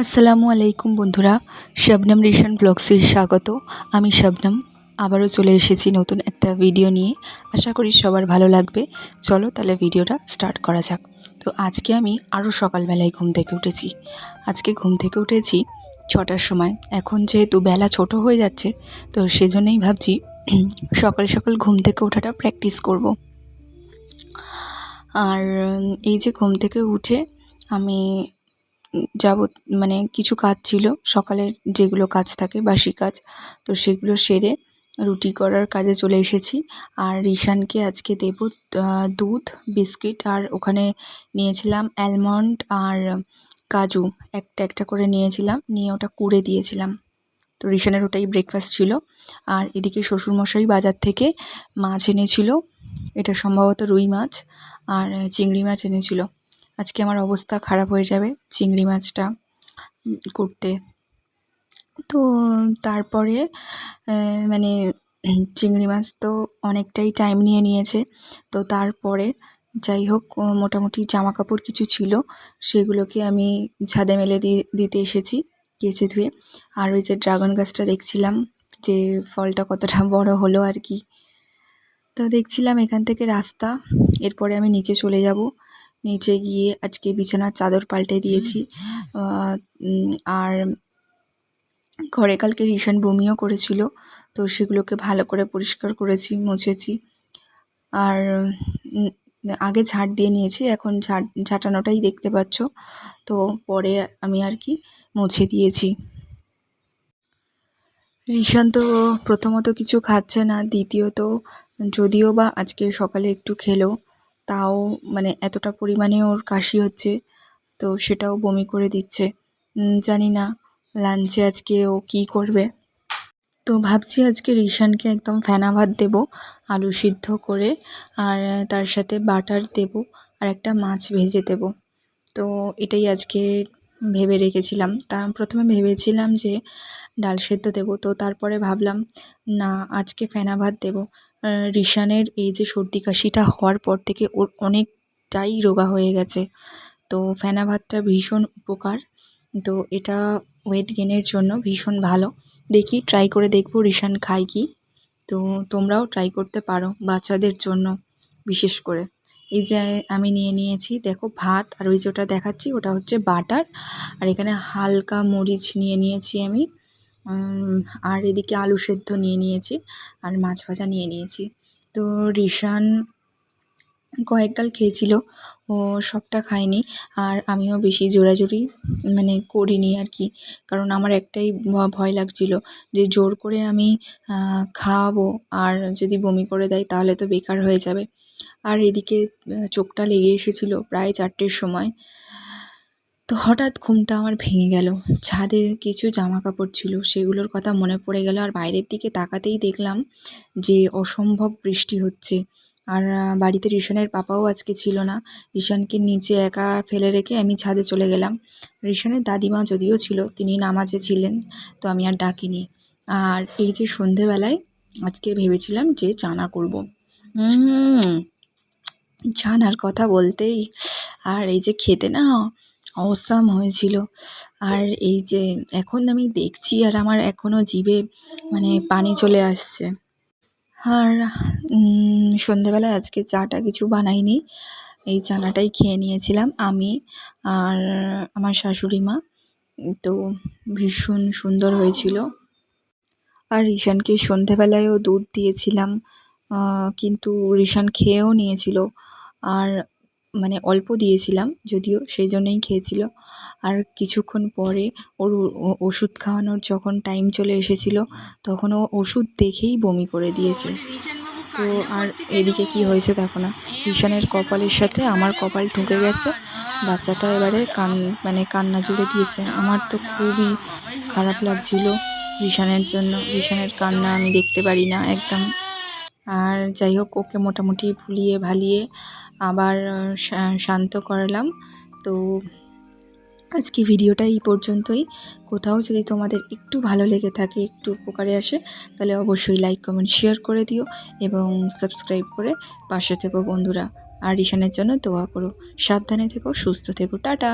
আসসালামু আলাইকুম বন্ধুরা, শবনম রিশান ব্লগসে স্বাগত। আমি শবনম আবারও চলে এসেছি নতুন একটা ভিডিও নিয়ে। আশা করি সবার ভালো লাগবে। চলো তাহলে ভিডিওটা স্টার্ট করা যাক। তো আজকে আমি আরও সকালবেলায় ঘুম থেকে উঠেছি। আজকে ঘুম থেকে উঠেছি 6টার সময়। এখন যেহেতু বেলা ছোট হয়ে যাচ্ছে, তো সেজন্যই ভাবছি সকাল সকাল ঘুম থেকে ওঠাটা প্র্যাকটিস করব। আর এই যে ঘুম থেকে উঠে আমি কিছু কাজ ছিল সকালের, যেগুলো কাজ থাকে বাসি কাজ, তো সেগুলো সেরে রুটি করার কাজে চলে এসেছি। আর রিশানকে আজকে দেব দুধ, বিস্কিট, আর ওখানে নিয়েছিলাম অ্যালমন্ড আর কাজু, একটা একটা করে নিয়েছিলাম, নিয়ে ওটা কুড়ে দিয়েছিলাম। তো রিশানের ওটাই ব্রেকফাস্ট ছিল। আর এদিকে শ্বশুরমশাই বাজার থেকে মাছ এনেছিল, এটা সম্ভবত রুই মাছ আর চিংড়ি মাছ এনেছিল। আজকে আমার অবস্থা খারাপ হয়ে যাবে চিংড়ি মাছটা করতে। তো তারপরে চিংড়ি মাছ তো অনেকটাই টাইম নিয়েছে। তো তারপরে যাই হোক, মোটামুটি জামা কাপড় কিছু ছিল, সেগুলোকে আমি ছাদে মেলে দিতে এসেছি কেচে ধুয়ে। আর ওই যে ড্রাগন গাছটা দেখছিলাম যে ফলটা কতটা বড় হলো আর কি। তো দেখছিলাম এখান থেকে রাস্তা, এরপরে আমি নিচে চলে যাব। নিচে গিয়ে আজকে বিছানার চাদর পাল্টে দিয়েছি। আর ঘরে কালকে রিশান বমিও করেছিল, তো সেগুলোকে ভালো করে পরিষ্কার করেছি, মুছেছি। আর আগে ঝাড় দিয়ে নিয়েছি, এখন ঝাঁটানোটাই দেখতে পাচ্ছ। তো পরে আমি আর কি মুছে দিয়েছি। রিশান তো প্রথমত কিছু খাচ্ছে না, দ্বিতীয়ত যদিও বা আজকে সকালে একটু খেলো, তাও এতটা পরিমাণে ওর কাশি হচ্ছে, তো সেটাও বমি করে দিচ্ছে। জানি না লাঞ্চে আজকে ও কী করবে। তো ভাবছি আজকে রিশানকে একদম ফেনা ভাত দেবো, আলু সিদ্ধ করে, আর তার সাথে বাটার দেব, আর একটা মাছ ভেজে দেব। তো এটাই আজকে ভেবে রেখেছিলাম। প্রথমে ভেবেছিলাম যে ডাল সেদ্ধ দেবো, তো তারপরে ভাবলাম না, আজকে ফেনা ভাত দেবো। রিশানের এই যে সর্দি কাশিটা হওয়ার পর থেকে ওর অনেকটাই রোগা হয়ে গেছে, তো ফেনা ভাতটা ভীষণ উপকার। তো এটা ওয়েট গেনের জন্য ভীষণ ভালো। দেখি ট্রাই করে দেখবো রিশান খায় কি। তো তোমরাও ট্রাই করতে পারো বাচ্চাদের জন্য বিশেষ করে। এই যে আমি নিয়েছি দেখো ভাত, আর ওই যে ওটা দেখাচ্ছি ওটা হচ্ছে বাটার, আর এখানে হালকা মরিচ নিয়েছি আমি, আর এদিকে আলু সেদ্ধ নিয়েছি, আর মাছ ভাজা নিয়েছি। তো রিশান কয়েকগাল খেয়েছিল, ও সবটা খায়নি। আর আমিও বেশি জোরাজুরি করিনি আর কি, কারণ আমার একটাই ভয় লাগছিল যে জোর করে আমি খাওয়াবো, আর যদি বমি করে দেয় তাহলে তো বেকার হয়ে যাবে। আর এদিকে চোখটা লেগে এসেছিল প্রায় 4টের সময়। তো হঠাৎ ঘুমটা আমার ভেঙে গেল। ছাদে কিছু জামা কাপড় ছিল, সেগুলোর কথা মনে পড়ে গেল। আর বাইরের দিকে তাকাতেই দেখলাম যে অসম্ভব বৃষ্টি হচ্ছে। আর বাড়িতে রিশানের পাপাও আজকে ছিল না। রিশানকে নিচে একা ফেলে রেখে আমি ছাদে চলে গেলাম। রিশানের দাদিমা যদিও ছিল, তিনি নামাজে ছিলেন, তো আমি আর ডাকিনি। আর এই যে সন্ধেবেলায় আজকে ভেবেছিলাম যে চানা করব। চানার কথা বলতেই, আর এই যে খেতে না অসাম হয়েছিল। আর এই যে এখন আমি দেখছি আর আমার এখনও জিভে পানি চলে আসছে। আর সন্ধেবেলায় আজকে চাটা কিছু বানাইনি, এই চানাটাই খেয়ে নিয়েছিলাম আমি আর আমার শাশুড়ি মা। তো ভীষণ সুন্দর হয়েছিল। আর রিশানকে সন্ধেবেলায়ও দুধ দিয়েছিলাম, কিন্তু রিশান খেয়েও নিয়েছিল। আর অল্প দিয়েছিলাম যদিও, সেই জন্যই খেয়েছিল। আর কিছুক্ষণ পরে ওর ওষুধ খাওয়ানোর যখন টাইম চলে এসেছিল, তখন ও ওষুধ দেখেই বমি করে দিয়েছে। তো আর এদিকে কি হয়েছে দেখো না, রিশানের কপালের সাথে আমার কপাল ঠুকে গেছে। বাচ্চাটা এবারে কান্না জুড়ে দিয়েছে। আমার তো খুবই খারাপ লাগছিল রিশানের জন্য। রিশানের কান্না আমি দেখতে পারি না একদম। আর যাই হোক, ওকে মোটামুটি ভুলিয়ে ভালিয়ে আবার শান্ত করালাম। তো আজকে ভিডিওটা এই পর্যন্তই। কোথাও যদি তোমাদের একটু ভালো লেগে থাকে, একটু উপকারে আসে, তাহলে অবশ্যই লাইক কমেন্ট শেয়ার করে দিও এবং সাবস্ক্রাইব করে পাশে থেকো বন্ধুরা। আর রিশানের জন্য দোয়া করো। সাবধানে থেকো, সুস্থ থেকো, টাটা।